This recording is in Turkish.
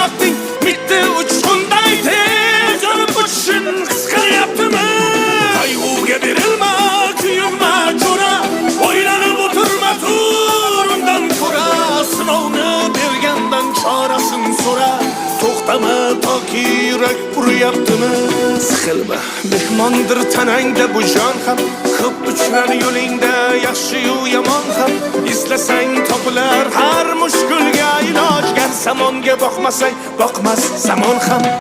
vaqting bitti uchqunday tez yonib o'tishing his qilyaptimi? Qayg'uga berilma, kuyinma jo'ra, o'ylanib o'tirma tur undan ko'ra, sinovni bergandan chorasin so'ra, to'xtama toki yurak uryaptimi? Siqilma, mehmondir tanangda bu jon ham, ko'p uchrar yo'lingda yaxshi-yu yomon ham, izlasang topilar har mushkulga iloj, gar zamonga boqmasang boqmas zamon ham.